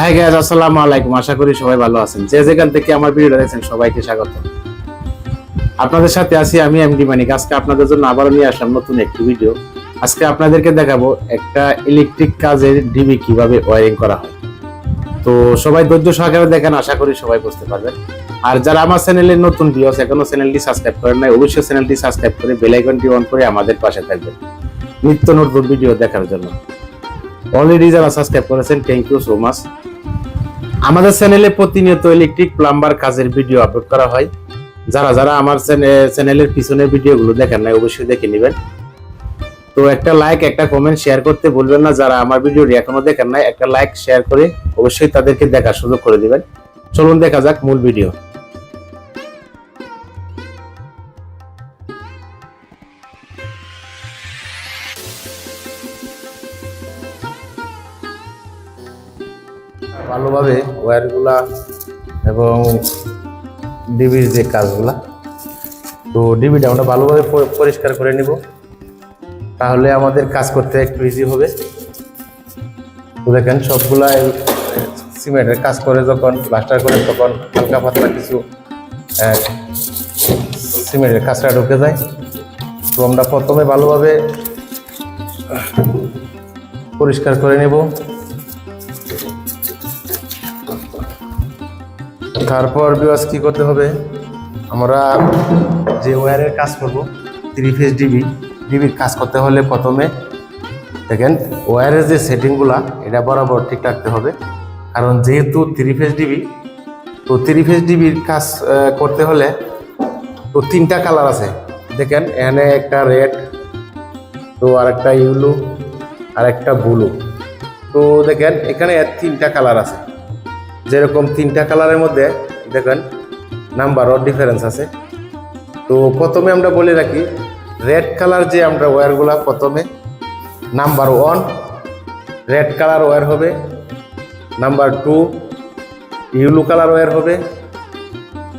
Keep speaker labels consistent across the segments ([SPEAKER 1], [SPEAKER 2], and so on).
[SPEAKER 1] Hi guys, আসসালামু আলাইকুম। আশা করি সবাই ভালো আছেন। যে যেখান থেকে আমার ভিডিওটা দেখছেন সবাইকে স্বাগত। আপনাদের সাথে আছি আমি এমডি মানিক। আজকে আপনাদের জন্য আবারও নিয়ে আসলাম নতুন একটি ভিডিও। আজকে আপনাদেরকে দেখাবো একটা ইলেকট্রিক কাজের ডিবি কিভাবে ওয়্যারিং করা হয়। তো সবাই ধৈর্য সহকারে দেখেন, আশা করি সবাই বুঝতে পারবেন। আর যারা আমার চ্যানেলের নতুন ভিউয়ার্স এখনো চ্যানেলটি সাবস্ক্রাইব করেন নাই, অবশ্যই চ্যানেলটি সাবস্ক্রাইব করে বেল আইকনটি অন করে আমাদের পাশে থাকবেন নিত্য নতুন ভিডিও দেখার জন্য। অলরেডি যারা সাবস্ক্রাইব করেছেন, থ্যাংক ইউ সো মাচ। আমাদের চ্যানেলে প্রতিনিয়ত ইলেকট্রিক প্লাম্বার কাজের ভিডিও আপলোড করা হয়। যারা যারা আমার চ্যানেলের পিছনের ভিডিওগুলো দেখেন নাই, অবশ্যই দেখে নেবেন। তো একটা লাইক, একটা কমেন্ট, শেয়ার করতে ভুলবেন না। যারা আমার ভিডিওটি এখনো দেখেন নাই, একটা লাইক শেয়ার করে অবশ্যই তাদেরকে দেখার সুযোগ করে দিবেন। চলুন দেখা যাক মূল ভিডিও। ভালোভাবে ওয়্যারগুলা এবং ডিবির যে কাজগুলা, তো ডিবিটা আমরা ভালোভাবে পরিষ্কার করে নিব, তাহলে আমাদের কাজ করতে একটু ইজি হবে। তো দেখেন সবগুলা সিমেন্টের কাজ করে যখন প্লাস্টার করে তখন হালকা পাতলা কিছু সিমেন্টের কাজটা ঢুকে যায়। তো আমরা প্রথমে ভালোভাবে পরিষ্কার করে নেব। তারপর বিওয়াস কি করতে হবে, আমরা যে ওয়্যারের কাজ করব 3 ফেজ ডিবির কাজ করতে হলে প্রথমে দেখেন ওয়্যারের যে সেটিংগুলা এটা বরাবর ঠিক রাখতে হবে। কারণ যেহেতু 3 ফেজ ডিবি, তো 3 ফেজ ডিবির কাজ করতে হলে তো 3টা কালার আছে। দেখেন এখানে একটা রেড, তো আর একটা ইয়েলো, আর একটা ব্লু। তো দেখেন এখানে 3টা কালার আছে। যেরকম 3টা কালারের মধ্যে দেখেন নাম্বারও ডিফারেন্স আছে। তো প্রথমে আমরা বলে রাখি, রেড কালার যে আমরা ওয়্যারগুলা প্রথমে নাম্বার 1 রেড কালার ওয়্যার হবে, নাম্বার 2 ইয়েলো কালার ওয়্যার হবে,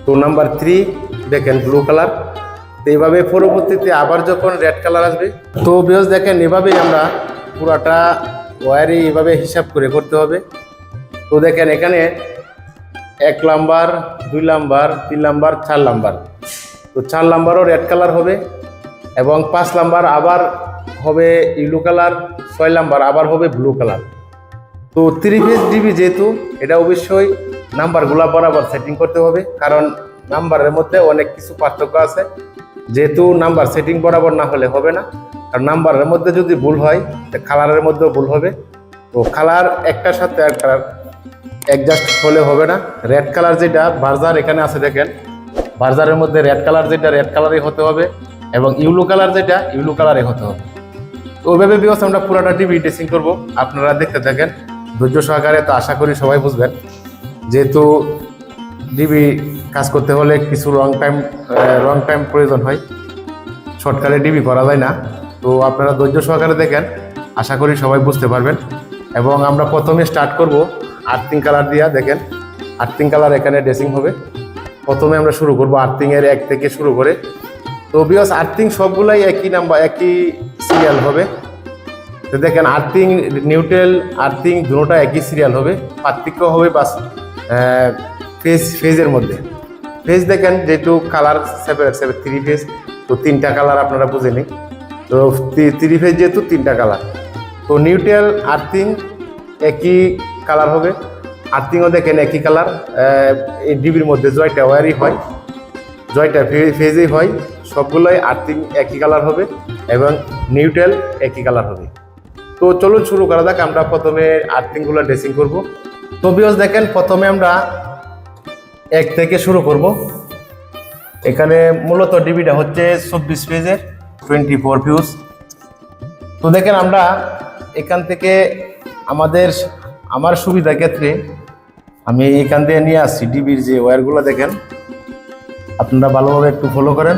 [SPEAKER 1] তো নাম্বার 3 দেখেন ব্লু কালার। তো এইভাবে পরবর্তীতে আবার যখন রেড কালার আসবে, তো বেশ দেখেন এভাবেই আমরা পুরাটা ওয়্যারই এভাবে হিসাব করে করতে হবে। তো দেখেন এখানে 1 নাম্বার, 2 নাম্বার, 3 নাম্বার, 4 নাম্বার। তো 4 নাম্বারও রেড কালার হবে এবং 5 নাম্বার আবার হবে ইয়েলো কালার, 6 নাম্বার আবার হবে ব্লু কালার। তো 3 ফেজ ডিবি যেহেতু এটা অবশ্যই নাম্বারগুলো বরাবর সেটিং করতে হবে, কারণ নাম্বারের মধ্যে অনেক কিছু পার্থক্য আছে। যেহেতু নাম্বার সেটিং বরাবর না হলে হবে না, আর নাম্বারের মধ্যে যদি ভুল হয় কালারের মধ্যেও ভুল হবে। তো কালার একটার সাথে একটা অ্যাডজাস্ট হলে হবে না। রেড কালার যেটা বার্জার এখানে আছে, দেখেন বার্জারের মধ্যে রেড কালার যেটা রেড কালারই হতে হবে এবং ইয়েলো কালার যেটা ইয়েলো কালারই হতে হবে। তো ওইভাবে বিকজ আমরা পুরোটা ডিবি ড্রেসিং করবো, আপনারা দেখতে থাকেন ধৈর্য সহকারে। তো আশা করি সবাই বুঝবেন, যেহেতু ডিবি কাজ করতে হলে কিছু রং টাইম প্রয়োজন হয়, শর্টকাটে ডিবি করা যায় না। তো আপনারা ধৈর্য সহকারে দেখেন, আশা করি সবাই বুঝতে পারবেন। এবং আমরা প্রথমে স্টার্ট করব আর্থিং কালার দিয়া। দেখেন আর্থিং কালার এখানে ড্রেসিং হবে। প্রথমে আমরা শুরু করব আর্থিংয়ের 1 থেকে শুরু করে। তো বিকজ আর্থিং সবগুলাই একই নাম্বার, একই সিরিয়াল হবে। তো দেখেন আর্থিং, নিউট্রাল, আর্থিং দুটোটা একই সিরিয়াল হবে, পার্থক্য হবে বাস ফেজের মধ্যে। ফেজ দেখেন যেহেতু কালার সেপারেট 3 ফেজ, তো 3টা কালার আপনারা বুঝে নিন। তো 3 ফেজ যেহেতু 3টা কালার, তো নিউট্রাল আর্থিং একই কালার হবে, আর্থিংও দেখেন একই কালার। এই ডিবির মধ্যে জয়টা ওয়্যারই হয়, জয়টা ফেজেই হয়, সবগুলোই আর্থিং একই কালার হবে এবং নিউট্রাল একই কালার হবে। তো চলুন শুরু করা যাক। আমরা প্রথমে আর্থিংগুলো ড্রেসিং করব। তো বিকজ দেখেন প্রথমে আমরা 1 থেকে শুরু করব। এখানে মূলত ডিবিটা হচ্ছে 24 পেজের 24 ফিউজ। তো দেখেন আমরা এখান থেকে আমার সুবিধার ক্ষেত্রে আমি এখান থেকে নিয়ে আসছি ডিবির যে ওয়্যারগুলো। দেখেন আপনারা ভালোভাবে একটু ফলো করেন,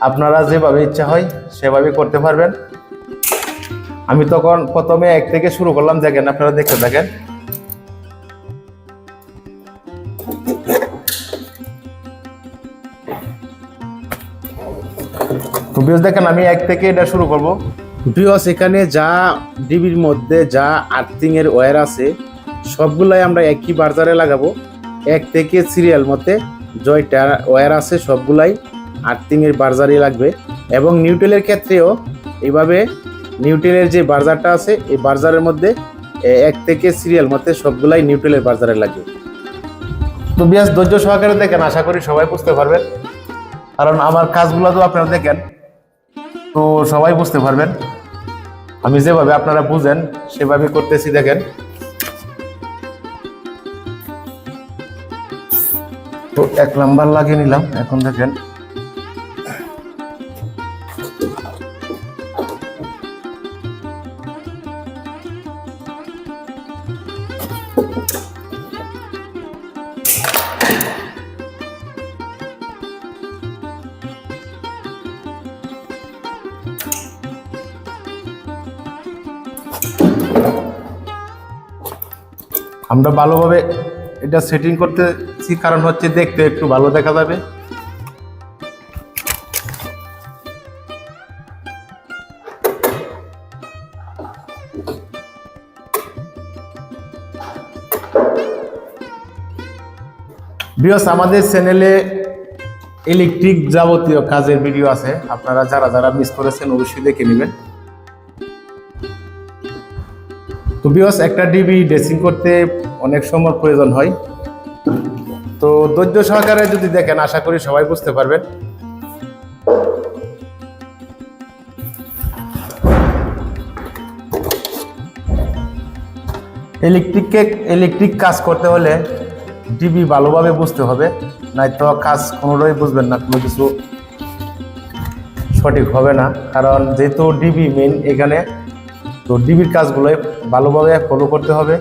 [SPEAKER 1] আপনারা যেভাবে ইচ্ছা হয় সেভাবে করতে পারবেন। আমি তখন প্রথমে 1 থেকে শুরু করলাম, দেখেন আপনারা দেখতে থাকেন। তো বিকজ দেখেন আমি 1 থেকে এটা শুরু করব। বিকজ এখানে যা ডিবির মধ্যে যা আর্থিং এর ওয়্যার আছে
[SPEAKER 2] সবগুলাই আমরা একই বার্জারে লাগাবো। এক থেকে সিরিয়াল মতে জয়টা ওয়্যার আছে সবগুলাই আর্থিংয়ের বার্জারই লাগবে। এবং নিউট্রেলের ক্ষেত্রেও এইভাবে নিউট্রেলের যে বার্জারটা আছে এই বার্জারের মধ্যে এক থেকে সিরিয়াল মতে সবগুলাই নিউট্রেলের বার্জারে লাগবে।
[SPEAKER 1] তো বিয়াস ধৈর্য সহকারে দেখেন, আশা করি সবাই বুঝতে পারবেন, কারণ আমার কাজগুলো তো আপনারা দেখেন তো সবাই বুঝতে পারবেন। আমি যেভাবে আপনারা বুঝেন সেভাবে করতেছি। দেখেন তো 1 নাম্বার লাগিয়ে নিলাম। এখন দেখেন আমরা ভালোভাবে এটা সেটিং করতেছি, কারণ হচ্ছে দেখতে একটু ভালো দেখা যাবে। ভিউয়ার্স, আমাদের চ্যানেলে ইলেকট্রিক যাবতীয় কাজের ভিডিও আছে, আপনারা যারা যারা মিস করেছেন অবশ্যই দেখে নেবেন। তো ভিউয়ার্স, একটা ডিবি ড্রেসিং করতে অনেক সময় প্রয়োজন হয়, তো ধৈর্য সহকারে যদি দেখেন আশা করি সবাই বুঝতে পারবেন। ইলেকট্রিক কাজ করতে হলে ডিবি ভালোভাবে বুঝতে হবে, নয়তো কাজ কোনোটাই বুঝবেন না, কোনো কিছু সঠিক হবে না। কারণ যেহেতু ডিবি মেইন এখানে, তো ডিবির কাজগুলোই ভালোভাবে ফলো করতে হবে।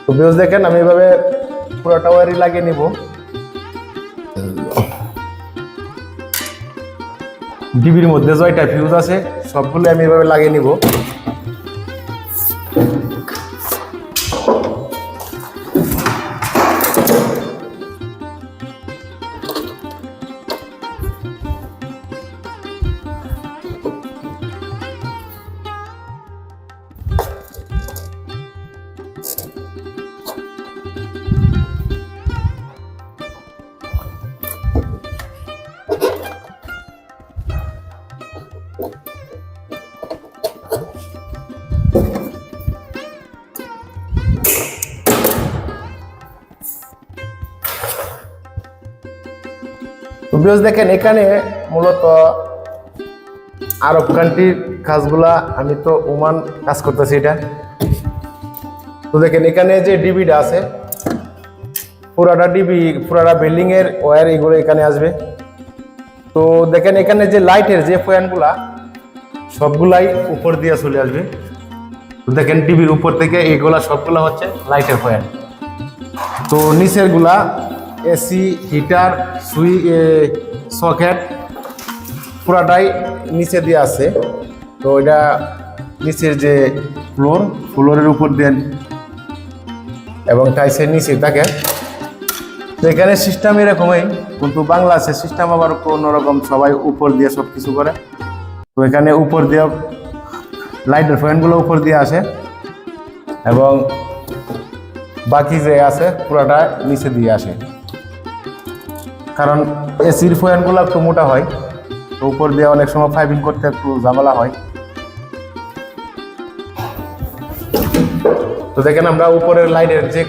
[SPEAKER 1] তো ভিউয়ার্স দেখেন, আমি এভাবে পুরোটা ওয়্যারই লাগিয়ে নিব। ডিবির মধ্যে জয়টা ফিউজ আছে সবগুলো আমি এভাবে লাগিয়ে নিব। তো ভিউয়ার্স দেখেন, এখানে মূলত আরব কান্ট্রির কাজগুলা, আমি তো ওমান কাজ করতেছি এটা। তো দেখেন এখানে যে ডিবিটা আছে, পুরাটা ডিবি, পুরাটা বিল্ডিং এর ওয়্যার এগুলো এখানে আসবে। তো দেখেন এখানে যে লাইটের যে ফ্যানগুলা সবগুলাই উপর দিয়ে চলে আসবে। তো দেখেন ডিবির উপর থেকে এগুলা সবগুলা হচ্ছে লাইটের ফ্যান। তো নিচের গুলা এসি, হিটার, সকেট পুরাটাই নিচে দিয়ে আছে। তো এটা নিচের যে ফ্লোরের উপর দেন এবং টাইসের নিচে থাকে। তো এখানে সিস্টেম এরকমই, কিন্তু বাংলাদেশের সিস্টেম আবার অন্যরকম, সবাই উপর দিয়ে সব কিছু করে। তো এখানে উপর দিয়ে লাইটের ফ্যানগুলো উপর দিয়ে আসে এবং বাকি যে আছে পুরাটা নিচে দিয়ে আসে, কারণ এসির ফ্যানগুলো একটু মোটা হয়, তো উপর দিয়ে অনেক সময় ফাইবিং করতে একটু ঝামেলা হয়। তো দেখেন আমরা উপরের লাইটের যে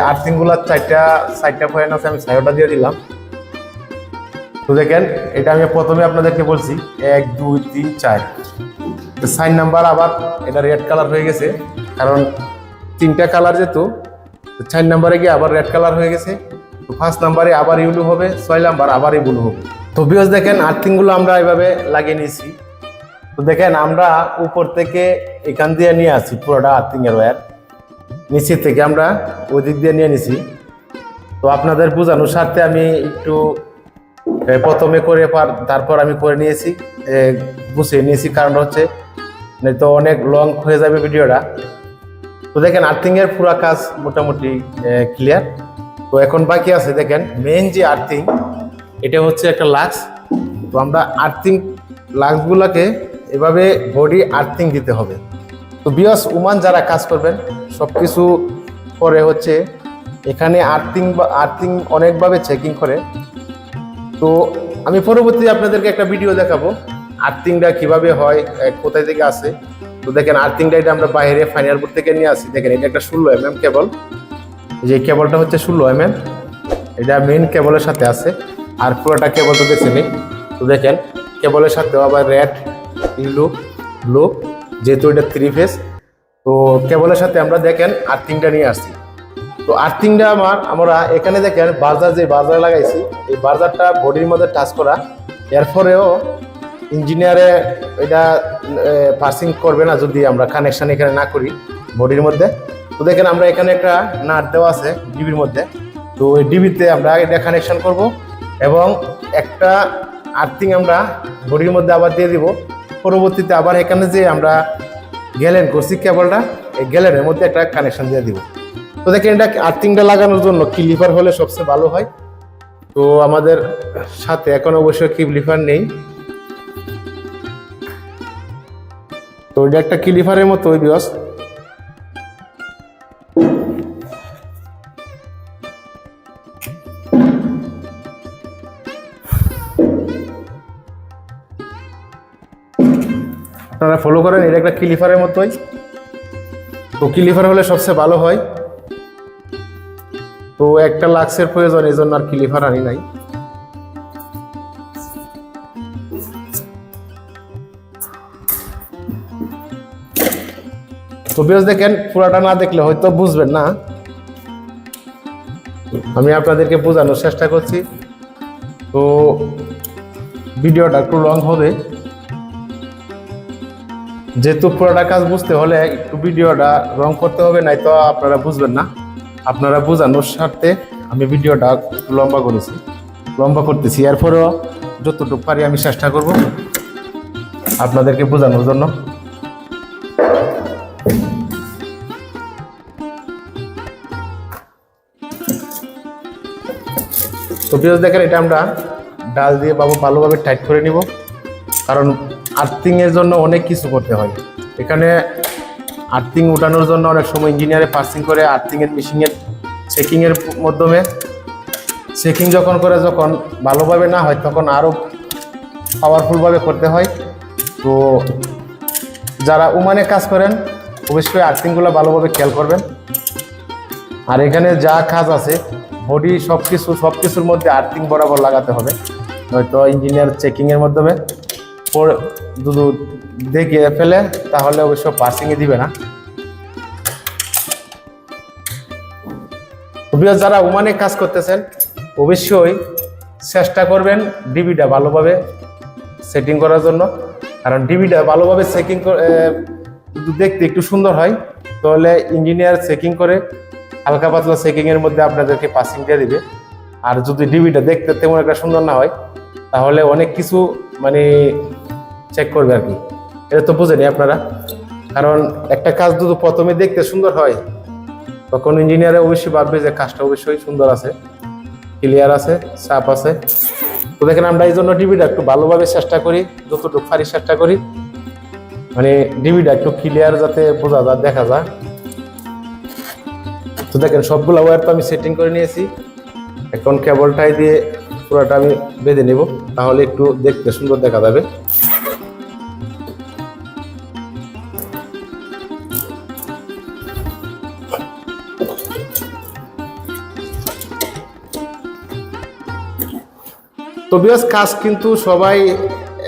[SPEAKER 1] আর্থিংগুলার চারটা ফ্যান আছে, আমি 6টা দিয়ে দিলাম। তো দেখেন এটা আমি প্রথমে আপনাদেরকে বলছি 1 2 3 4, 4 নাম্বার আবার এটা রেড কালার হয়ে গেছে, কারণ 3টা কালার যেহেতু 4 নাম্বারে গিয়ে আবার রেড কালার হয়ে গেছে। তো 5 নাম্বারে আবার ইউলু হবে, 6 নাম্বার আবার এই ব্লু হবে। তো ভিউয়ার্স দেখেন আর্থিংগুলো আমরা এইভাবে লাগিয়ে নিয়েছি। তো দেখেন আমরা উপর থেকে এখান দিয়ে নিয়ে আসি পুরোটা আর্থিংয়ের ওয়্যার, নিচে থেকে আমরা ওই দিক দিয়ে নিয়ে নিছি। তো আপনাদের বোঝানোর স্বার্থে আমি একটু
[SPEAKER 2] প্রথমে করে তারপর আমি করে নিয়েছি, গুছিয়ে নিয়েছি, কারণ হচ্ছে তো অনেক লং হয়ে যাবে ভিডিওটা। তো দেখেন আর্থিং এর পুরো কাজ মোটামুটি ক্লিয়ার। তো এখন বাকি আছে দেখেন মেইন যে আর্থিং, এটা হচ্ছে একটা লাক্স। তো আমরা আর্থিং লাক্সগুলোকে এভাবে বডি আর্থিং দিতে হবে। তো বিয়াস উমান যারা কাজ করবেন সব কিছু করে হচ্ছে এখানে আর্থিং অনেকভাবে চেকিং করে। তো আমি পরবর্তী আপনাদেরকে একটা ভিডিও দেখাবো আর্থিংটা কিভাবে হয়, কোথায় থেকে আসে। তো দেখেন আর্থিংটা এটা আমরা বাইরে ফাইনাল বোর্ড থেকে নিয়ে আসি। দেখেন এটা একটা 16 mm কেবল, যে কেবলটা হচ্ছে 16 mm, এটা মেইন কেবলের সাথে আছে। আর পুরোটা কেবল তো বেছে নেই। তো দেখেন কেবলের সাথেও আবার রেড, ইয়েলো, ব্লু, যেহেতু এটা 3 ফেজ। তো কেবলের সাথে আমরা দেখেন আর্থিংটা নিয়ে আসছি। তো আর্থিংটা আমরা এখানে দেখেন বার্জার, যে বার্জার লাগাইছি এই বার্জারটা বডির মধ্যে টাচ করা, এরপরেও ইঞ্জিনিয়ারে এটা পার্সিং করবে না যদি আমরা কানেকশন এখানে না করি বডির মধ্যে। তো দেখেন আমরা এখানে একটা নাট দেওয়া আছে ডিবির মধ্যে। তো ওই ডিবিতে আমরা এটা কানেকশন করব এবং একটা আর্থিং আমরা বডির মধ্যে আবার দিয়ে দিব। পরবর্তীতে আবার এখানে যে আমরা গ্যালেন করছি কেবলটা, এই গ্যালেনের মধ্যে একটা কানেকশন দিয়ে দিব। তো দেখেন এটা আর্থিংটা লাগানোর জন্য ক্লিপার হলে সবচেয়ে ভালো হয়। তো আমাদের সাথে এখন অবশ্য ক্লিপার নেই। তো এটা একটা ক্লিপারের মতো ওই বিয়স। আপনারা ফলো করেন, এটা একটা ক্লিপারের মতোই। তো ক্লিপার হলে সবচেয়ে ভালো হয়। তো একটা লাক্সের প্রয়োজন, এই জন্য আর ক্লিপার আনি নাই। তো বেশ দেখেন পুরাটা না দেখলে হয়তো বুঝবেন না, আমি আপনাদেরকে বোঝানোর চেষ্টা করছি। তো ভিডিওটা একটু লং হবে, যেহেতু পুরোটা কাজ বুঝতে হলে একটু ভিডিওটা রং করতে হবে, নাই তো আপনারা বুঝবেন না। আপনারা বোঝানোর স্বার্থে আমি ভিডিওটা লম্বা করতেছি। এরপরেও যতটুকু পারি আমি চেষ্টা করব আপনাদেরকে বোঝানোর জন্য। তো বিয়স দেখেন এটা আমরা ডাল দিয়ে ভালোভাবে টাইট করে নিব, কারণ আর্থিং এর জন্য অনেক কিছু করতে হয়। এখানে আর্থিং উঠানোর জন্য অনেক সময় ইঞ্জিনিয়ারে পার্সিং করে আর্থিং এর মেশিনের চেকিং এর মাধ্যমে, চেকিং যখন ভালোভাবে না হয় তখন আরো পাওয়ারফুলভাবে করতে হয়। তো যারা ওমানে কাজ করেন অবশ্যই আর্থিংগুলো ভালোভাবে খেয়াল করবেন। আর এখানে যা কাজ আছে বডি সব কিছুর মধ্যে আর্থিং বরাবর লাগাতে হবে, নয়তো ইঞ্জিনিয়ার চেকিংয়ের মাধ্যমে যদি দেখে ফেলে তাহলে অবশ্য পার্সিংয়ে দিবে না। যারা ওমানে কাজ করতেছেন অবশ্যই চেষ্টা করবেন ডিবিটা ভালোভাবে সেটিং করার জন্য, কারণ ডিবিটা ভালোভাবে চেকিং যদি দেখতে একটু সুন্দর হয় তাহলে ইঞ্জিনিয়ার চেকিং করে হালকা পাতলা চেকিংয়ের মধ্যে আপনাদেরকে পাসিং দিয়ে দিবে। আর যদি ডিবিটা দেখতে তেমন একটা সুন্দর না হয় তাহলে অনেক কিছু চেক করবে আর কি। এটা তো বুঝেনি আপনারা, কারণ একটা কাজ যদি প্রথমে দেখতে সুন্দর হয় তখন ইঞ্জিনিয়ারে অবশ্যই ভাববে যে কাজটা অবশ্যই সুন্দর আছে, ক্লিয়ার আছে, চাপ আছে। তো দেখেন আমরা এই জন্য ডিবিটা একটু ভালোভাবে চেষ্টা করি, যতটুকু পারি চেষ্টা করি ডিবিটা একটু ক্লিয়ার যাতে বোঝা যায়, দেখা যায়। তো দেখেন সবগুলো ওয়্যার তো আমি সেটিং করে নিয়েছি, এখন কেবলটাই দিয়ে পুরোটা আমি বেঁধে নেব, তাহলে একটু দেখতে সুন্দর দেখা যাবে। তো বিকজ কাজ কিন্তু সবাই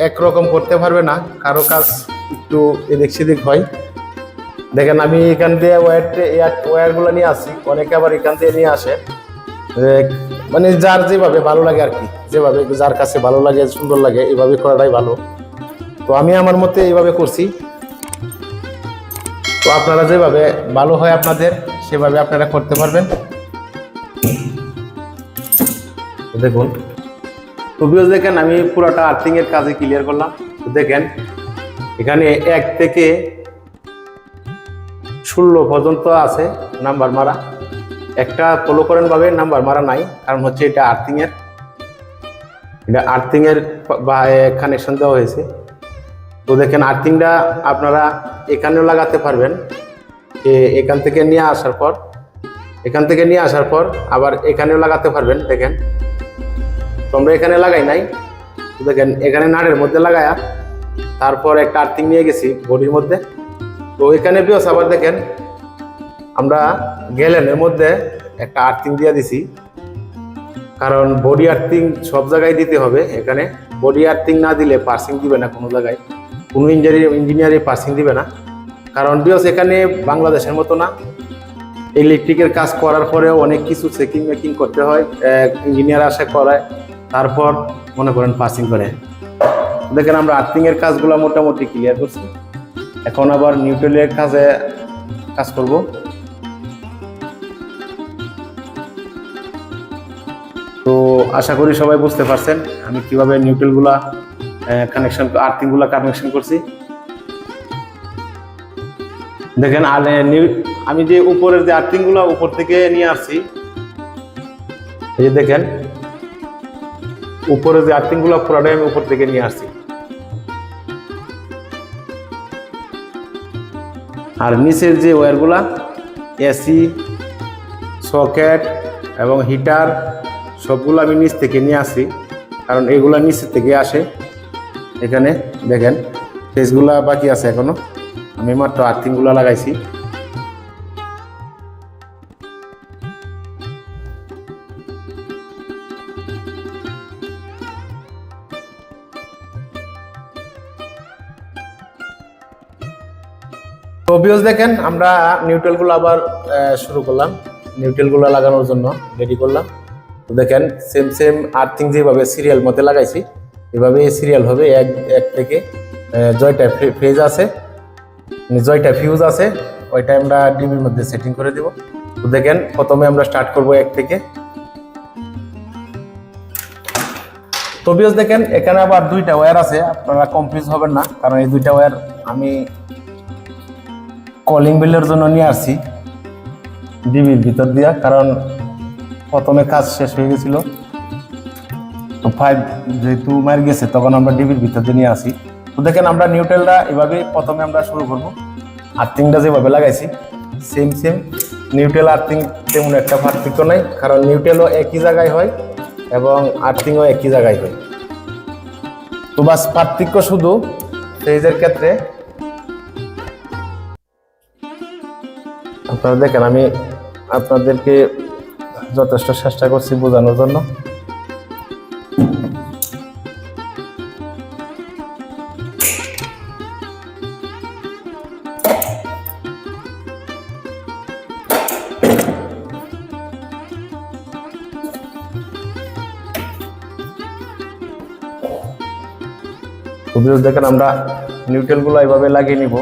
[SPEAKER 2] একরকম করতে পারবে না, কারো কাজ একটু এদিক সেদিক হয়। দেখেন আমি এখান দিয়ে ওয়্যারগুলো নিয়ে আসি, অনেকে আবার এখান দিয়ে নিয়ে আসে, যার যেভাবে ভালো লাগে আর কি, যেভাবে যার কাছে ভালো লাগে সুন্দর লাগে এইভাবে করাটাই ভালো। তো আমি আমার মতে এইভাবে করছি। তো আপনারা যেভাবে ভালো হয় আপনাদের সেভাবে আপনারা করতে পারবেন। দেখুন তো ভিউয়ার্স দেখেন আমি পুরোটা আর্থিং এর কাজে ক্লিয়ার করলাম। তো দেখেন এখানে 1 থেকে 16 পর্যন্ত আছে নাম্বার মারা। একটা ফলো করেন ভাবে নাম্বার মারা নাই, কারণ হচ্ছে এটা আর্থিং এর কানেকশন দেওয়া হয়েছে। তো দেখেন আর্থিংটা আপনারা এখানেও লাগাতে পারবেন, এখান থেকে নিয়ে আসার পর আবার এখানেও লাগাতে পারবেন। দেখেন তোমরা এখানে লাগাই নাই, তো দেখেন এখানে নাটের মধ্যে লাগায়া তারপর একটা আর্থিং নিয়ে গেছি বডির মধ্যে। তো এখানে বিয়স আবার দেখেন আমরা গ্যালেনের মধ্যে একটা আর্থিং দিয়ে দিছি, কারণ বডি আর্থিং সব জায়গায় দিতে হবে। এখানে বডি আর্থিং না দিলে পার্সিং দিবে না, কোনো জায়গায় কোনো ইঞ্জিনিয়ারই পার্সিং দিবে না। কারণ বিয়স এখানে বাংলাদেশের মতো না, ইলেকট্রিকের কাজ করার পরেও অনেক কিছু চেকিং মেকিং করতে হয়, ইঞ্জিনিয়ার আসে করায়, তারপর মনে করেন পার্সিং করে। দেখেন আমরা আর্থিং এর কাজগুলো মোটামুটি ক্লিয়ার করছি, এখন আবার নিউট্রালের কাজ করব। তো আশা করি সবাই বুঝতে পারছেন আমি কিভাবে নিউট্রালগুলা আর্থিংগুলা কানেকশন করছি। দেখেন আমি যে উপরের যে আর্থিংগুলো উপর থেকে নিয়ে আসছি, এই যে দেখেন উপরে যে আর্থিংগুলো পুরোটাই আমি উপর থেকে নিয়ে আসছি। আর নিচের যে ওয়্যারগুলা এসি, সকেট এবং হিটার সবগুলো আমি নিচ থেকে নিয়ে আসি, কারণ এগুলা নিচের থেকে আসে। এখানে দেখেন ফেসগুলা বাকি আছে এখনো, আমি মাত্র আর্থিংগুলা লাগাইছি। তো ভিউয়ার্স দেখেন আমরা নিউট্রালগুলো আবার শুরু করলাম, নিউট্রালগুলো লাগানোর জন্য রেডি করলাম। তো দেখেন সেম আর্থিং যেভাবে সিরিয়াল মতে লাগাইছি এভাবে সিরিয়াল হবে। এক থেকে জয়টা ফেজ আছে, জয়টা ফিউজ আছে, ওইটা আমরা ডিবির মধ্যে সেটিং করে দেব। তো দেখেন প্রথমে আমরা স্টার্ট করব 1 থেকে। তো ভিউয়ার্স দেখেন এখানে আবার 2টা ওয়্যার আছে, আপনারা কনফিউজ হবেন না, কারণ এই 2টা ওয়্যার আমি কলিং বেলের জন্য নিয়ে আসছি ডিবির ভিতর দিয়া, কারণ প্রথমে কাজ শেষ হয়ে গেছিল। তো 5 যেহেতু মার গেছে তখন আমরা ডিবির ভিতর দিয়ে নিয়ে আসি। তো দেখেন আমরা নিউট্রালটা এভাবে প্রথমে আমরা শুরু করব। আর্থিংটা যেভাবে লাগাইছি সেম নিউট্রাল আর্থিং তেমন একটা পার্থক্য নাই, কারণ নিউট্রালও একই জায়গায় হয় এবং আর্থিংও একই জায়গায় হয়। তো বাস পার্থক্য শুধু ফেজের ক্ষেত্রে। আপনারা দেখেন আমি আপনাদেরকে যথেষ্ট চেষ্টা করছি বোঝানোর জন্য। দেখেন আমরা নিউট্রালগুলো এইভাবে লাগিয়ে নিব।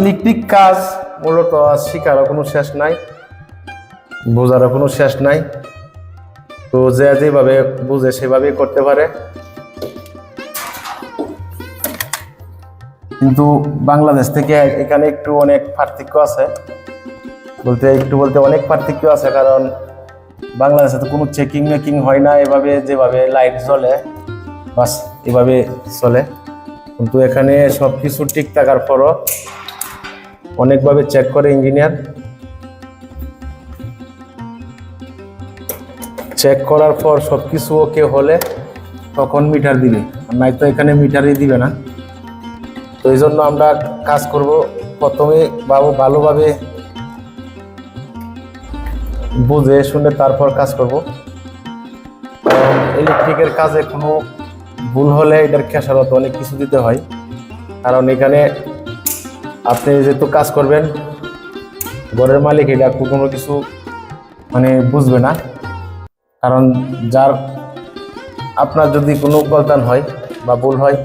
[SPEAKER 2] ইলেকট্রিক কাজ মূলত শিখারও কোনো শেষ নাই, বোঝারও কোনো শেষ নাই। তো যেভাবে বুঝে সেভাবেই করতে পারে, কিন্তু বাংলাদেশ থেকে এখানে একটু অনেক পার্থক্য আছে, বলতে অনেক পার্থক্য আছে। কারণ বাংলাদেশে তো কোনো চেকিং মেকিং হয় না, যেভাবে লাইট জ্বলে বাস এভাবে চলে। কিন্তু এখানে সব কিছু ঠিক থাকার পরও অনেকভাবে চেক করে ইঞ্জিনিয়ার, চেক করার পর সব কিছু ওকে হলে তখন মিটার দিবে, নাই তো এখানে মিটারই দিবে না। তো এই জন্য আমরা কাজ করব প্রথমে ভালোভাবে বুঝে শুনে তারপর কাজ করব। কারণ ইলেকট্রিকের কাজে কোনো ভুল হলে এটার খেসারত অনেক কিছু দিতে হয়। কারণ এখানে আপনি যেহেতু কাজ করবেন, ঘরের মালিক এটা কোনো কিছু বুঝবে না। কারণ আপনার যদি কোনো গলতান হয় বা ভুল হয়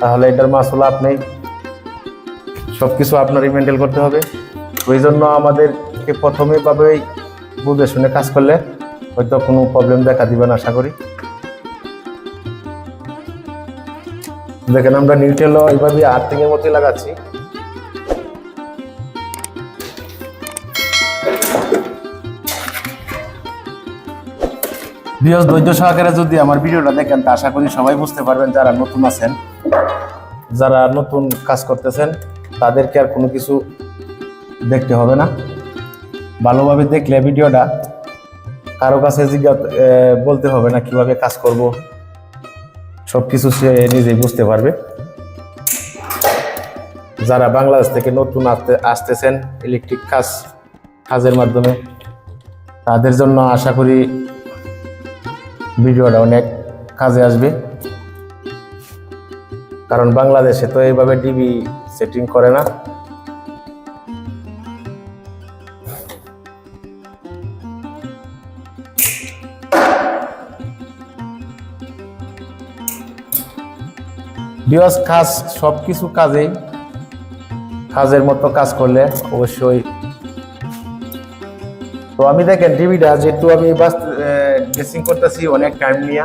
[SPEAKER 1] তাহলে এটার মাসুল আপনি সব কিছু আপনারই মেনটেন করতে হবে। ওই জন্য আমাদেরকে প্রথমেভাবেই বুঝে শুনে কাজ করলে হয়তো কোনো প্রবলেম দেখা দিবে না আশা করি। দেখেন আমরা নিউট্রালও এইভাবে আর্থিংয়ের মতোই লাগাচ্ছি। ভিউয়ার্স, ধৈর্য সহকারে যদি আমার ভিডিওটা দেখেন তা আশা করি সবাই বুঝতে পারবেন। যারা নতুন আছেন, যারা নতুন কাজ করতেছেন, তাদেরকে আর কোনো কিছু দেখতে হবে না। ভালোভাবে দেখলে ভিডিওটা কারো কাছে বলতে হবে না কিভাবে কাজ করব, সব কিছু সে নিজেই বুঝতে পারবে। যারা বাংলাদেশ থেকে নতুন আসতেছেন ইলেকট্রিক কাজের মাধ্যমে, তাদের জন্য আশা করি ভিডিওটা অনেক কাজে আসবে। কারণ বাংলাদেশে তো এইভাবে ডিবি সেটিং করে না। ভিউয়ার্স, সবকিছু কাজের মতো কাজ করলে অবশ্যই। তো আমি দেখেন ডিবিটা যেহেতু আমি ড্রেসিং করতেছি অনেক টাইম নিয়ে,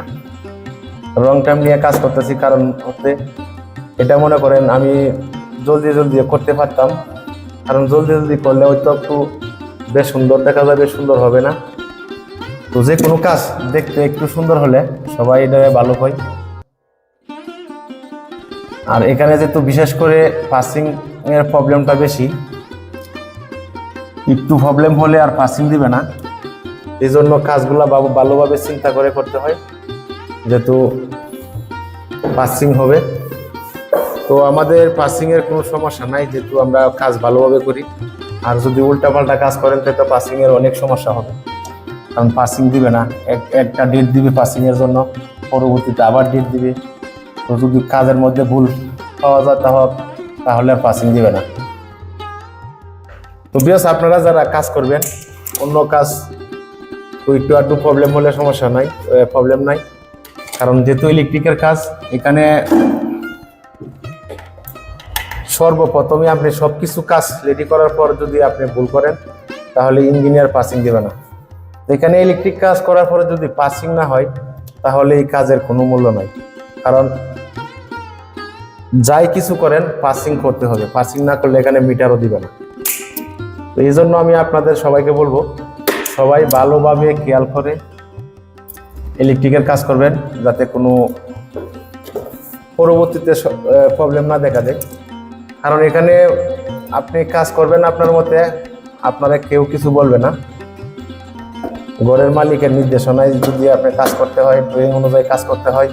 [SPEAKER 1] লং টাইম নিয়ে কাজ করতেছি। কারণ হতে এটা মনে করেন আমি জলদি করতে পারতাম, কারণ জলদি করলে হয়তো একটু বেশ সুন্দর দেখা যাবে, সুন্দর হবে না। তো যে কোনো কাজ দেখতে একটু সুন্দর হলে সবাই এটা ভালো হয়। আর এখানে যেহেতু বিশেষ করে পাসিং এর প্রবলেমটা বেশি, একটু প্রবলেম হলে আর পাসিং দিবে না। এই জন্য কাজগুলো ভালোভাবে চিন্তা করে করতে হয়, যেহেতু পাসিং হবে। তো আমাদের পাসিং এর কোনো সমস্যা নাই, যেহেতু আমরা কাজ ভালোভাবে করি। আর যদি উল্টাপাল্টা কাজ করেন তাহলে পাসিং এর অনেক সমস্যা হবে, কারণ পাসিং দিবে না। একটা ডেট দিবে পাসিং এর জন্য, পরবর্তীতে আবার ডেট দিবে। তো যদি কাজের মধ্যে ভুল পাওয়া যায় তাহলে আর পাসিং দিবে না। তো বিকজ আপনারা যারা কাজ করবেন অন্য কাজ, তো একটু প্রবলেম হলে সমস্যা নাই, প্রবলেম নাই। কারণ যেহেতু ইলেকট্রিকের কাজ, এখানে সর্বপ্রথমে আপনি সবকিছু কাজ রেডি করার পর যদি আপনি ভুল করেন তাহলে ইঞ্জিনিয়ার পাসিং দেবে না। এখানে ইলেকট্রিক কাজ করার পরে যদি পাসিং না হয় তাহলে এই কাজের কোনো মূল্য নাই। কারণ যাই কিছু করেন পাসিং করতে হবে, পাসিং না করলে এখানে মিটারও দিবে না। তো এই জন্য আমি আপনাদের সবাইকে বলবো, সবাই ভালোভাবে খেয়াল করে ইলেকট্রিকের কাজ করবেন, যাতে কোনো পরবর্তীতে প্রবলেম না দেখা দেয়। কারণ এখানে আপনি কাজ করবেন আপনার মতে, আপনারা কেউ কিছু বলবে না। ঘরের মালিকের নির্দেশনায় যদি আপনি কাজ করতে হয়, ড্রয়িং অনুযায়ী কাজ করতে হয়,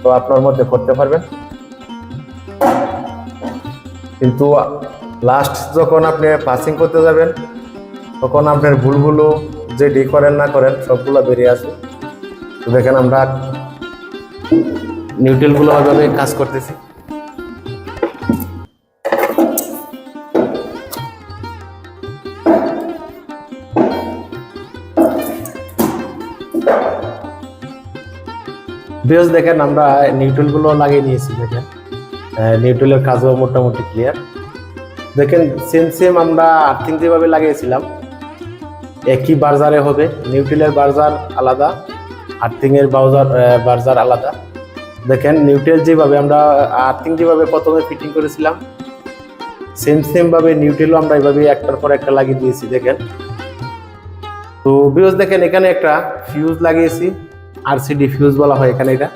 [SPEAKER 1] তো আপনার মধ্যে করতে পারবেন। কিন্তু লাস্ট যখন আপনি পাসিং করতে যাবেন তখন আপনার ভুলগুলো যে করেন না করেন সবগুলো বেরিয়ে আসবে। তো দেখেন আমরা নিউট্রালগুলো ওইভাবে কাজ করতেছি। বেশ দেখেন আমরা নিউট্রালগুলো লাগিয়ে নিয়েছি। দেখেন নিউট্রালের কাজও মোটামুটি ক্লিয়ার। দেখেন সেম আমরা আর্থিং যেভাবে লাগিয়েছিলাম একই বার্জারে হবে। নিউট্রালের বার্জার আলাদা, আর্থিংয়ের বার্জার আলাদা। দেখেন নিউট্রাল যেভাবে আমরা আর্থিং যেভাবে প্রথমে ফিটিং করেছিলাম সেম ভাবে নিউট্রালও আমরা এইভাবে একটার পর একটা লাগিয়ে দিয়েছি। দেখেন তো বিকজ দেখেন এখানে একটা ফিউজ লাগিয়েছি, আরসিডি ফিউজ বলা হয় এখানে। এটা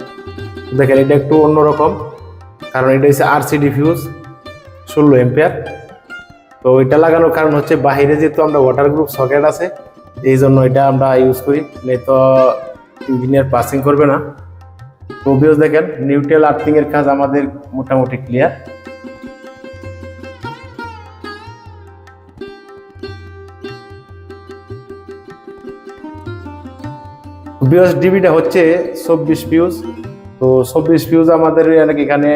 [SPEAKER 1] দেখেন এটা একটু অন্যরকম, কারণ এটা হচ্ছে আরসিডি ফিউজ 16 এম্পিয়ার। তো এটা লাগানোর কারণ হচ্ছে বাহিরে যেহেতু আমরা ওয়াটার গ্রুপ সকেট আছে, এই জন্য এটা আমরা ইউজ করি, নেই তো ইঞ্জিনিয়ার পাসিং করবে না। তো বিকজ দেখেন নিউট্রাল আর্থিং এর কাজ আমাদের মোটামুটি ক্লিয়ার। বিকজ ডিবিটা হচ্ছে 24 ফিউজ। তো 24 ফিউজ আমাদের এখানে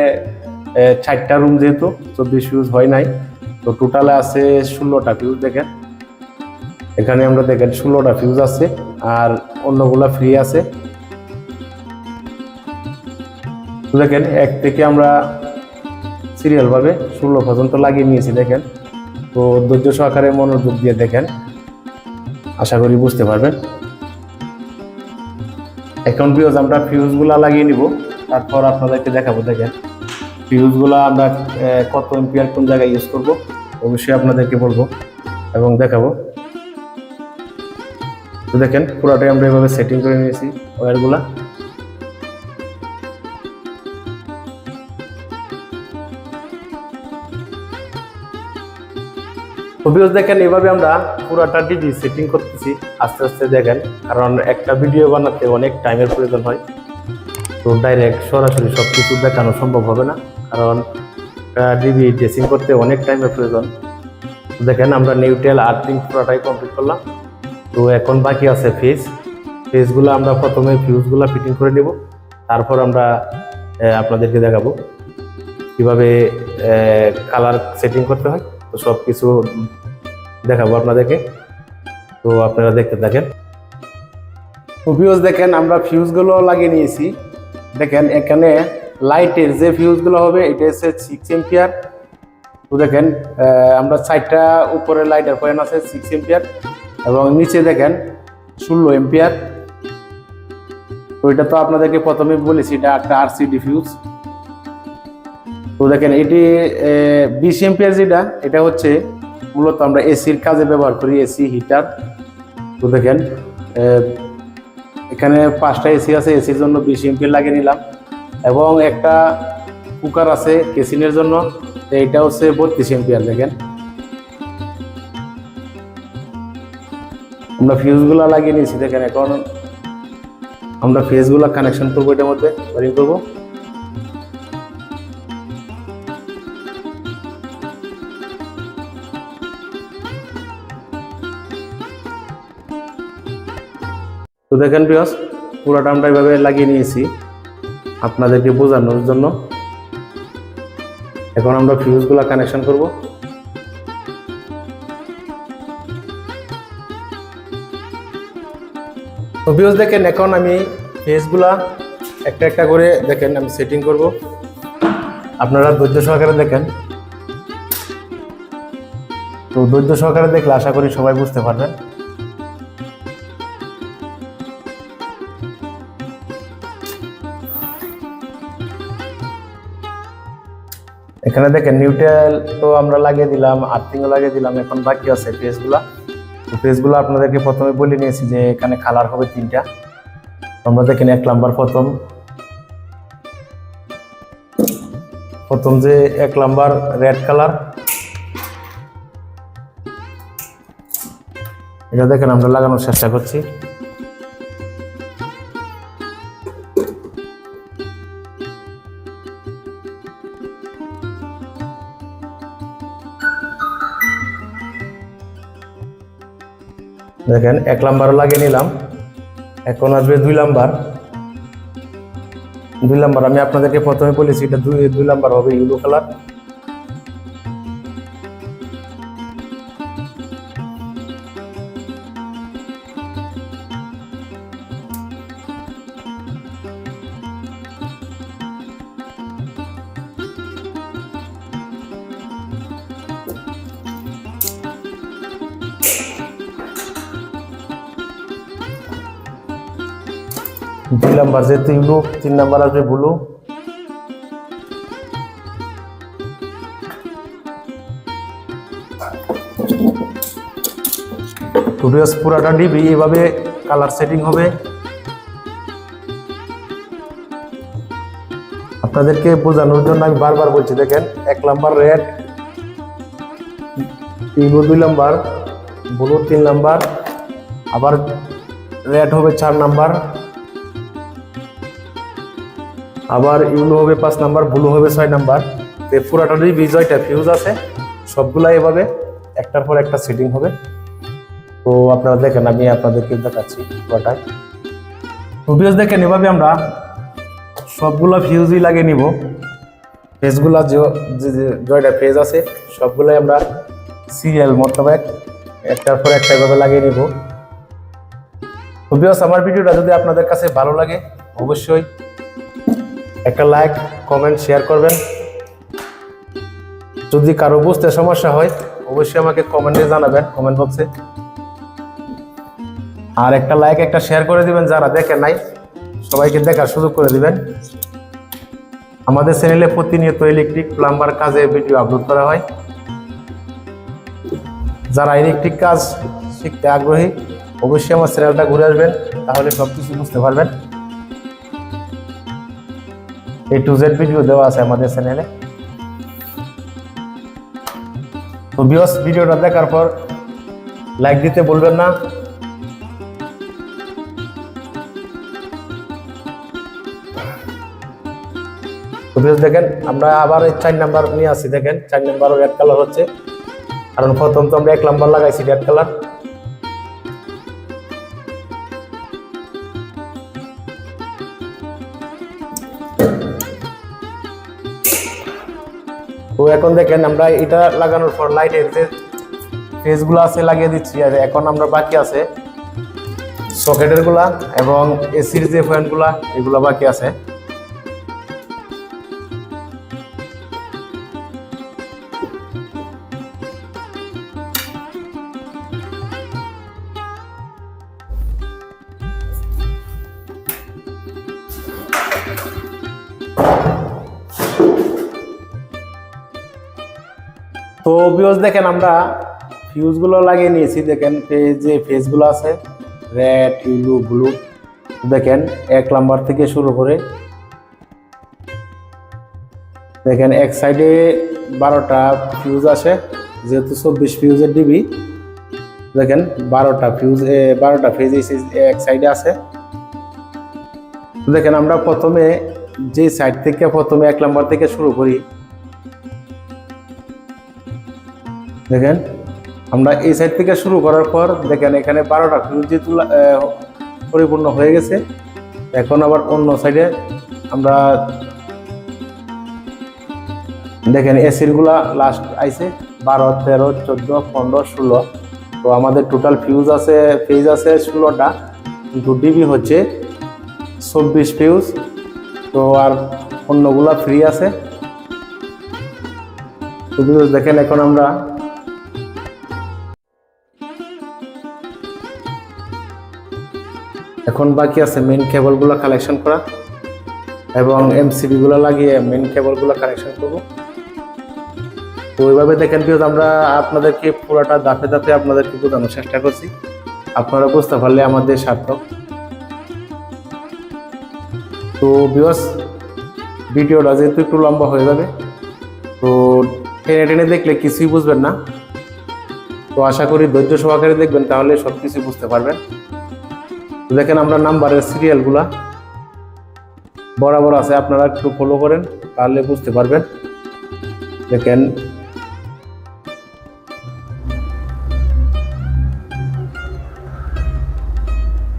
[SPEAKER 1] 4টা রুম, যেহেতু 24 ফিউজ হয় নাই। তো টোটালে আছে 16টা ফিউজ। দেখেন এখানে আমরা দেখেন 16টা ফিউজ আছে, আর অন্যগুলা ফ্রি আছে। তো দেখেন 1 থেকে আমরা
[SPEAKER 2] সিরিয়ালভাবে 16 পর্যন্ত লাগিয়ে নিয়েছি দেখেন। তো ধৈর্য সহকারে মনোযোগ দিয়ে দেখেন, আশা করি বুঝতে পারবেন। এখন ভিউজ আমরা ফিউজগুলা লাগিয়ে নিব, তারপর আপনাদেরকে দেখাবো। দেখেন ফিউজগুলা আমরা কত এম্পিয়ার কোন জায়গায় ইউজ করব অবশ্যই আপনাদেরকে বলবো এবং দেখাবো। তো দেখেন পুরোটাই আমরা এভাবে সেটিং করে নিয়েছি ওয়্যারগুলা। ভিউজ দেখেন এভাবে আমরা পুরোটা ডিবি সেটিং করতেছি আস্তে আস্তে দেখেন, কারণ একটা ভিডিও বানাতে অনেক টাইমের প্রয়োজন হয়। তো ডাইরেক্ট সরাসরি সব কিছু দেখানো সম্ভব হবে না, কারণ ডিবি ড্রেসিং করতে অনেক টাইমের প্রয়োজন। দেখেন আমরা নিউট্রাল আর্থিং পুরোটাই কমপ্লিট করলাম। তো এখন বাকি আছে ফেজগুলো আমরা প্রথমে ফিউজগুলো ফিটিং করে নেব, তারপর আমরা আপনাদেরকে দেখাবো কিভাবে কালার সেটিং করতে হয়। তো সব কিছু দেখাবো আপনাদেরকে, তো আপনারা দেখতে থাকেন। তো ফিউজ দেখেন আমরা ফিউজগুলো লাগিয়ে নিয়েছি। দেখেন এখানে লাইটের যে ফিউজগুলো হবে এটা হচ্ছে 6 এম্পিয়ার। তো দেখেন আমরা 4টা উপরে লাইটের পয়েন্ট আছে 6 এম্পিয়ার এবং নিচে দেখেন 16 এম্পিয়ার। তো এটা তো আপনাদেরকে প্রথমে বলেছি এটা একটা আরসিডি ফিউজ। তো দেখেন এটি 20 এম্পিয়ার যেটা, এটা হচ্ছে মূলত আমরা এসির কাজে ব্যবহার করি, এসি হিটার। তো দেখেন এখানে 5টা এসি আছে, এসির জন্য 20 এম্পিয়ার লাগিয়ে নিলাম এবং একটা কুকার আছে কেসিনের জন্য, এইটা হচ্ছে 32 এম্পিয়ার। দেখেন আমরা ফিউজগুলো লাগিয়ে নিয়েছি। দেখেন এখন আমরা ফিউজগুলো কানেকশন করবো, এটার মধ্যে ওয়ারিং করবো। তো দেখেন ভিউয়ার্স পুরোটা আমরা এইভাবে লাগিয়ে নিয়েছি আপনাদেরকে বোঝানোর জন্য। এখন আমরা ফিউজগুলো কানেকশন করব। তো ভিউয়ার্স দেখেন এখন আমি ফিউজগুলা একটা একটা করে দেখেন আমি সেটিং করব, আপনারা ধৈর্য সহকারে দেখেন। তো ধৈর্য সহকারে দেখলে আশা করি সবাই বুঝতে পারবেন। এখানে দেখেন নিউট্রাল তো আমরা লাগিয়ে দিলাম, আর্থিংও লাগিয়ে দিলাম, এখন বাকি আছে ফেজগুলা। তো ফেজগুলো আপনাদেরকে প্রথমে বলে নিয়েছি যে এখানে কালার হবে 3টা। আমরা দেখেন 1 নাম্বার প্রথম যে 1 নাম্বার রেড কালার, এটা দেখেন আমরা লাগানোর চেষ্টা করছি। দেখেন 1 নাম্বার লাগিয়ে নিলাম, এখন আসবে 2 নাম্বার। 2 নাম্বার আমি আপনাদেরকে প্রথমে বলেছি এটা 2 নাম্বার হবে ইয়েলো কালার। দুই নাম্বার যেহেতু ইউলো, 3 নাম্বার আসবে ব্লু। পুরাটা ডিবি এইভাবে কালার সেটিং হবে। আপনাদেরকে বোঝানোর জন্য আমি বারবার বলছি। দেখেন 1 number red, yellow 2 number, blue 3 number, আবার রেড হবে 4 নাম্বার, আবার ইউলো হবে 5 নাম্বার, ব্লু হবে 6 নাম্বার। পুরাটা ডিবি জয়টা ফিউজ আছে সবগুলা এভাবে একটার পর একটা সেটিং হবে। তো আপনারা দেখেন আমি আপনাদেরকে দেখাচ্ছি পুরোটাই। তো ফিউজ দেখেন এভাবে আমরা সবগুলা ফিউজই লাগিয়ে নিব। ফেজগুলা যে জয়টা ফেজ আছে সবগুলাই আমরা সিরিয়াল মোতাবেক একটার পর একটা এভাবে লাগিয়ে নিব। তো ফিউজ আমার ভিডিওটা যদি আপনাদের কাছে ভালো লাগে অবশ্যই একটা লাইক, কমেন্ট, শেয়ার করবেন
[SPEAKER 1] যদি কারো বুঝতে সমস্যা হয় অবশ্যই আমাকে কমেন্টে জানাবেন, কমেন্ট বক্সে। আর একটা লাইক একটা শেয়ার করে দিবেন, যারা দেখেন নাই সবাইকে দেখার সুযোগ করে দিবেন। আমাদের চ্যানেলে প্রতিনিয়ত ইলেকট্রিক প্লাম্বার কাজে ভিডিও আপলোড করা হয়। যারা ইলেকট্রিক কাজ শিখতে আগ্রহী অবশ্যই আমার চ্যানেলটা ঘুরে আসবেন, তাহলে সব কিছু বুঝতে পারবেন। A to Z ভিডিও দেওয়া আছে আমাদের চ্যানেলে। তো ভিউয়ার্স, ভিডিওটা দেখার পর লাইক দিতে ভুলবেন না। তো ভিউয়ার্স দেখেন, আমরা আবার 4 নাম্বার নিয়ে আসি। দেখেন 4 নাম্বারও রেড কালার হচ্ছে, কারণ প্রথম তো আমরা 1 নাম্বার লাগাইছি রেড কালার। তো এখন দেখেন আমরা এটা লাগানোর পর লাইটের যে ফেসগুলো আছে লাগিয়ে দিচ্ছি। আর এখন আমরা বাকি আছে সকেটের গুলা এবং এসির যে ফ্যানগুলা এগুলো বাকি আছে। তো ভিউয়ার্স দেখেন আমরা ফিউজগুলো লাগিয়ে নিয়েছি। দেখেন যে ফেজগুলো আছে রেড, ইয়েলো, ব্লু। দেখেন 1 নাম্বার থেকে শুরু করে দেখেন এক সাইডে 12টা ফিউজ আসে, যেহেতু 24 ফিউজের ডিবি। দেখেন 12টা ফেজ এক সাইডে আছে। দেখেন আমরা প্রথমে যে সাইড থেকে 1 নাম্বার থেকে শুরু করি। দেখেন আমরা এই সাইড থেকে শুরু করার পর দেখেন এখানে 12টা ফিউজ যেহেতু পরিপূর্ণ হয়ে গেছে। এখন আবার অন্য সাইডে আমরা দেখেন এসির গুলা লাস্ট আইছে 12, 13, 14, 15, 16। তো আমাদের টোটাল ফেজ আছে 16টা, কিন্তু ডিবি হচ্ছে 24 ফিউজ। তো আর অন্যগুলা ফ্রি আছে। তো দেখেন এখন আমরা বাকি আছে মেইন কেবলগুলো কালেকশন করা এবং এমসিবি গুলো লাগিয়ে মেইন কেবলগুলো কানেকশন করব। তো ওইভাবে দেখেন ভিউয়ার্স আমরা আপনাদেরকে পুরোটা ধাপে ধাপে আপনাদেরকে বোঝানোর চেষ্টা করছি। আপনারা বুঝতে পারলে আমাদের সার্থক। তো ভিউয়ার্স ভিডিওটা যেহেতু একটু লম্বা হয়ে যাবে, তো টেনে টেনে দেখলে কিছুই বুঝবেন না। তো আশা করি ধৈর্য সহকারে দেখবেন, তাহলে সব কিছু বুঝতে পারবেন। দেখেন আমরা নাম্বারের সিরিয়ালগুলা বরাবর আছে, আপনারা একটু ফলো করেন তাহলে বুঝতে পারবেন। দেখেন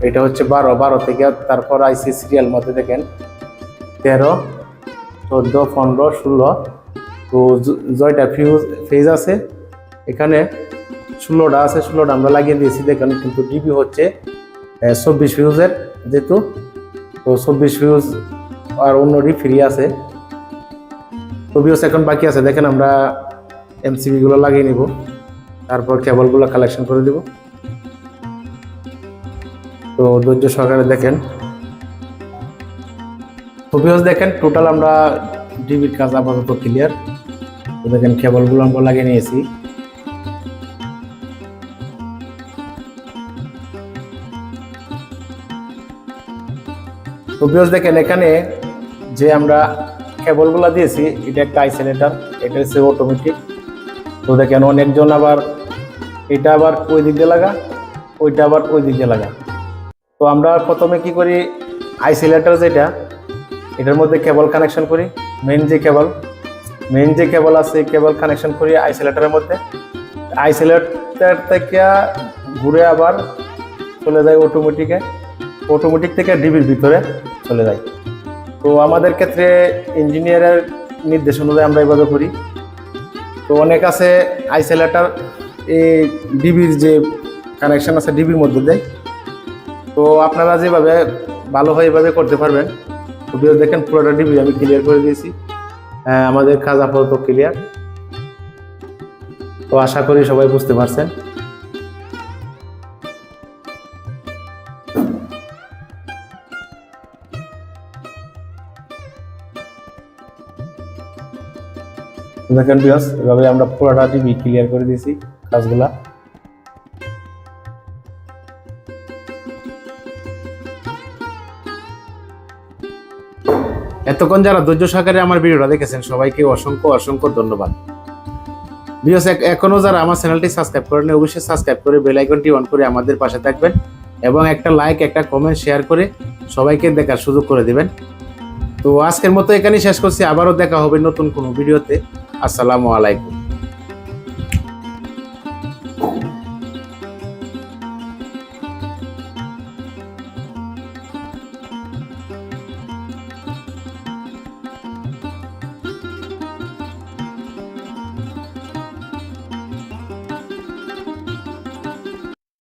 [SPEAKER 1] এটা হচ্ছে 12 থেকে তারপর আইসি সিরিয়াল মধ্যে দেখেন 13, 14, 15, 16। তো জয়টা ফেজ আছে এখানে 16টা আছে, 16টা আমরা লাগিয়ে দিয়েছি। দেখেন কিন্তু ডিবি হচ্ছে 24 ফিউজের যেহেতু, তো 24 ফিউজ আর অন্যটি ফ্রি আছে। তো ভিউয়ার্স এখন বাকি আছে। দেখেন আমরা এমসিবি গুলো লাগিয়ে নিব, তারপর কেবলগুলো কালেকশন করে দিব। তো ধৈর্য সহকারে দেখেন। তো ভিউয়ার্স দেখেন টোটাল আমরা ডিবির কাজ আপাতত ক্লিয়ার। তো দেখেন কেবলগুলো আমরা লাগিয়ে নিয়েছি। তো ভিউয়ার্স দেখেন এখানে যে আমরা কেবলগুলো দিয়েছি এটা একটা আইসোলেটর, এটা হচ্ছে অটোমেটিক। তো দেখেন অনেকজন আবার এটা আবার ওই দিক দিয়ে লাগা, ওইটা আবার ওই দিক দিয়ে লাগা। তো আমরা প্রথমে কি করি, আইসোলেটর যেটা এটার মধ্যে কেবল কানেকশন করি। মেইন যে কেবল আছে কেবল কানেকশন করি আইসোলেটরের মধ্যে। আইসোলেটর থেকে ঘুরে আবার চলে যায় অটোমেটিক থেকে ডিবির ভিতরে চলে যায়। তো আমাদের ক্ষেত্রে ইঞ্জিনিয়ারের নির্দেশ অনুযায়ী আমরা এইভাবে করি। তো অনেক আছে আইসোলেটর এই ডিবির যে কানেকশন আছে ডিবির মধ্যে দেয়। তো আপনারা যেভাবে ভালো হয় এভাবে করতে পারবেন। তো দেখেন পুরোটা ডিবি আমি ক্লিয়ার করে দিয়েছি। আমাদের কাজ আপাতত ক্লিয়ার।
[SPEAKER 2] তো আশা করি সবাই বুঝতে পারছেন। দেখেন ভিউয়ার্স, এভাবে আমরা পুরোটা টিভি ক্লিয়ার করে দিয়েছি কাজগুলা। এতক্ষণ যারা ধৈর্য সহকারে আমার ভিডিওটা দেখেছেন সবাইকে অসংখ্য অসংখ্য ধন্যবাদ। ভিউয়ার্স, এখনো যারা আমার চ্যানেলটি সাবস্ক্রাইব করেন অবশ্যই সাবস্ক্রাইব করে বেল আইকনটি অন করে আমাদের পাশে থাকবেন এবং একটা লাইক একটা কমেন্ট শেয়ার করে সবাইকে দেখার সুযোগ করে দিবেন। তো আজকের মতো এখানেই শেষ করছি, আবারও দেখা হবে নতুন কোনো ভিডিওতে। আসসালামু আলাইকুম।